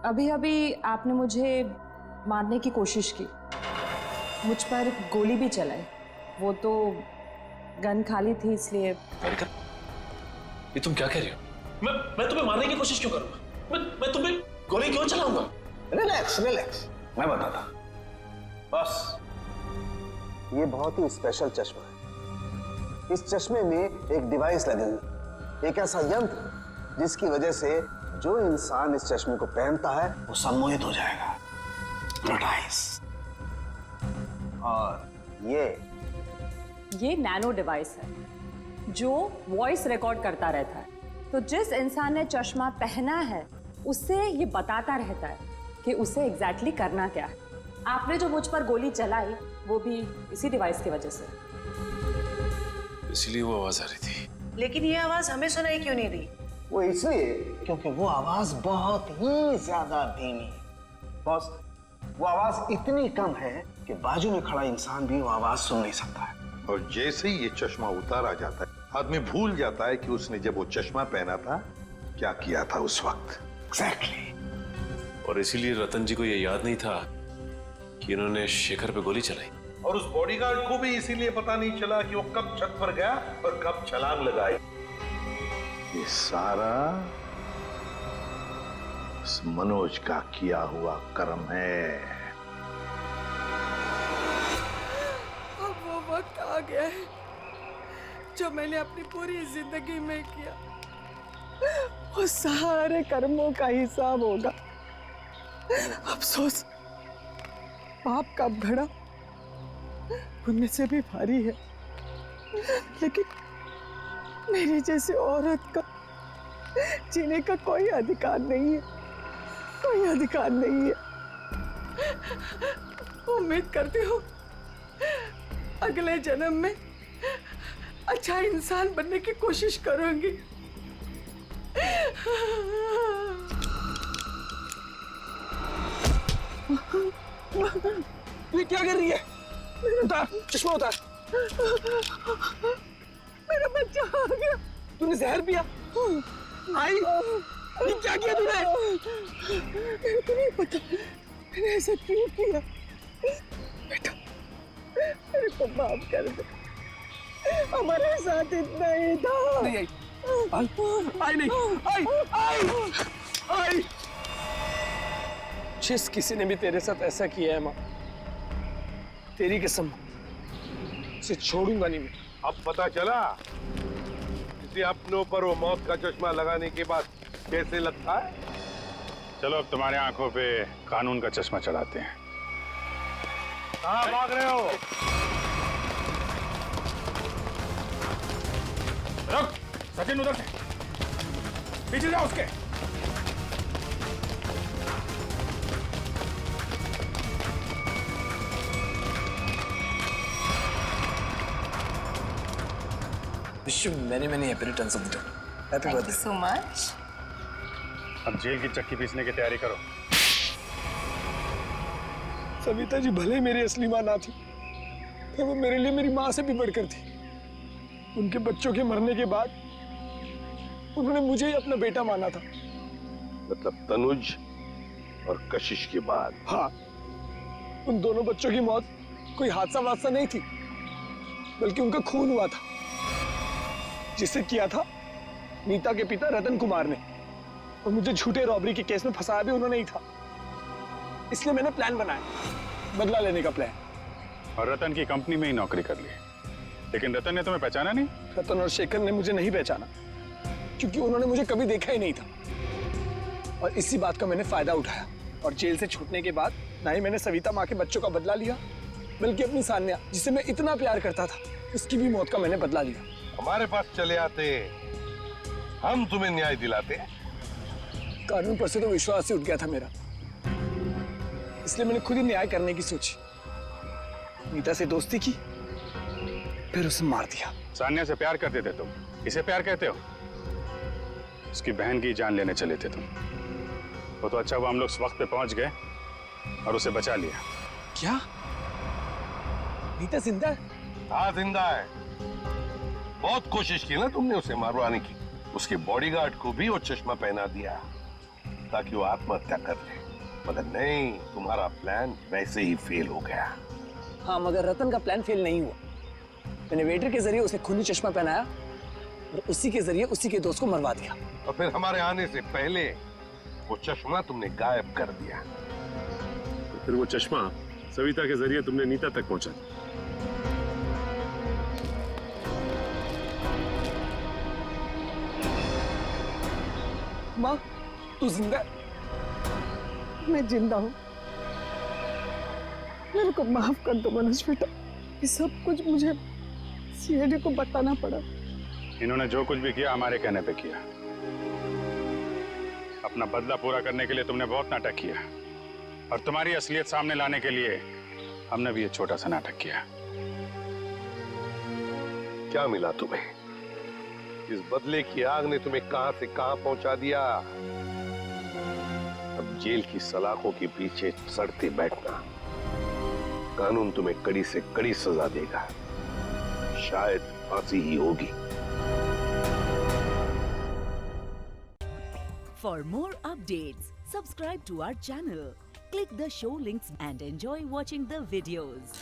अभी अभी आपने मुझे मारने की कोशिश की, मुझ पर गोली भी चलाई। वो तो गन खाली थी इसलिए। ये तुम क्या कह रही हो? मैं तुम्हें मारने की कोशिश क्यों करूंगा? मैं तुम्हें गोली क्यों चलाऊंगा? रिलैक्स, मैं बताता। बस ये बहुत ही स्पेशल चश्मा है। इस चश्मे में एक डिवाइस लगी हुई, एक ऐसा यंत्र जिसकी वजह से जो इंसान इस चश्मे को पहनता है वो सम्मोहित हो जाएगा, hypnotize। और ये नैनो डिवाइस है जो वॉइस रिकॉर्ड करता रहता है। तो जिस इंसान ने चश्मा पहना है उससे ये बताता रहता है कि उसे एग्जैक्टली करना क्या है। आपने जो मुझ पर गोली चलाई वो भी इसी डिवाइस की वजह से। इसलिए वो आवाज आ रही थी। लेकिन ये आवाज हमें सुनाई क्यों नहीं दी? वो इसलिए क्योंकि वो आवाज बहुत ही ज्यादा धीमी है। बॉस, वो आवाज इतनी कम है कि बाजू में खड़ा इंसान भी वो आवाज सुन नहीं सकता है। और जैसे ही ये चश्मा उतारा जाता है, आदमी भूल जाता है कि उसने जब वो चश्मा पहना था क्या किया था उस वक्त। एग्जैक्टली। और इसीलिए रतन जी को ये याद नहीं था कि इन्होंने शेखर पे गोली चलाई। और उस बॉडीगार्ड को भी इसीलिए पता नहीं चला कि वो कब छत पर गया और कब छलांग लगाई। ये सारा उस मनोज का किया हुआ कर्म है। अब वो वक्त आ गया है जो मैंने अपनी पूरी जिंदगी में किया। वो सारे कर्मों का हिसाब होगा। अफसोस, पाप का घड़ा पुण्य से भी भारी है, लेकिन मेरी जैसी औरत का जीने का कोई अधिकार नहीं है, कोई अधिकार नहीं है। उम्मीद करती हूँ अगले जन्म में अच्छा इंसान बनने की कोशिश करूंगी। ये क्या कर रही है? उतार चश्मा, उतार। मेरा बच्चा आ गया। तूने जहर पिया? आई, ये क्या किया तूने? मेरे को नहीं पता मैंने ऐसा क्यों किया। बेटा, मेरे को माफ कर दे, हमारे साथ इतना ही था। नहीं आई, आई नहीं, आई। जिस किसी ने भी तेरे साथ ऐसा किया है माँ, तेरी कसम उसे छोड़ूंगा नहीं मैं। अब पता चला किसी अपनों पर वो मौत का चश्मा लगाने के बाद कैसे लगता है। चलो अब तुम्हारे आंखों पे कानून का चश्मा चढ़ाते हैं। कहाँ भाग रहे हो? रुक, सचिन उधर से पीछे जाओ उसके। Wish you many happy returns of the day. Happy birthday. Thank you so much. अब जेल की चक्की पीसने की तैयारी करो। सविता जी भले मेरी असली माँ ना थी, पर वो मेरे लिए मेरी माँ से भी बढ़कर थी। उनके बच्चों के मरने के बाद उन्होंने मुझे ही अपना बेटा माना था। मतलब तनुज और कशिश के बाद? हाँ, उन दोनों बच्चों की मौत कोई हादसा वादसा नहीं थी, बल्कि उनका खून हुआ था, जिसे किया था नीता के पिता रतन कुमार ने। और मुझे झूठे रॉबरी के केस में फंसाया भी उन्होंने ही था। इसलिए मैंने प्लान बनाया, बदला लेने का प्लान। और रतन की कंपनी में ही नौकरी कर ली, लेकिन रतन ने तुम्हें पहचाना नहीं? रतन और शेखर ने मुझे नहीं पहचाना, क्योंकि उन्होंने मुझे कभी देखा ही नहीं था। और इसी बात का मैंने फायदा उठाया, और जेल से छूटने के बाद ना ही मैंने सविता माँ के बच्चों का बदला लिया, बल्कि अपनी सान्या, जिसे मैं इतना प्यार करता था, उसकी भी मौत का मैंने बदला लिया। हमारे पास चले आते, हम तुम्हें न्याय दिलाते। कानून पर से तो विश्वास ही उठ गया था मेरा, इसलिए मैंने खुद ही न्याय करने की सोची। नीता से दोस्ती की, फिर उसे मार दिया। सान्या से प्यार करते थे तुम, इसे प्यार कहते हो? उसकी बहन की जान लेने चले थे तुम। वो तो अच्छा हुआ हम लोग इस वक्त पे पहुंच गए और उसे बचा लिया। क्या नीता जिंदा है? हाँ जिंदा है। बहुत कोशिश की ना तुमने उसे मारवाने की। उसके बॉडीगार्ड को भी वो चश्मा पहना दिया ताकि वो आत्महत्या कर ले, मगर नहीं, तुम्हारा प्लान वैसे ही फेल हो गया। हाँ, मगर रतन का प्लान फेल नहीं हुआ। मैंने वेटर के जरिए उसे खूनी चश्मा पहनाया और उसी के जरिए उसी के दोस्त को मरवा दिया। और फिर हमारे आने से पहले वो चश्मा तुमने गायब कर दिया। तो फिर वो चश्मा सविता के जरिए तुमने नीता तक पहुंचा दिया। माँ, तू जिंदा है? मैं जिंदा हूँ। मेरे को माफ कर दो मनोज बेटा, ये सब कुछ मुझे सीआईडी को बताना पड़ा। इन्होंने जो कुछ भी किया हमारे कहने पे किया। अपना बदला पूरा करने के लिए तुमने बहुत नाटक किया और तुम्हारी असलियत सामने लाने के लिए हमने भी एक छोटा सा नाटक किया। क्या मिला तुम्हें? इस बदले की आग ने तुम्हें कहां से कहां पहुंचा दिया। अब जेल की सलाखों के पीछे सड़ते बैठना। कानून तुम्हें कड़ी से कड़ी सजा देगा, शायद फांसी ही होगी। For more updates, subscribe to our channel, click the show links and enjoy watching the videos.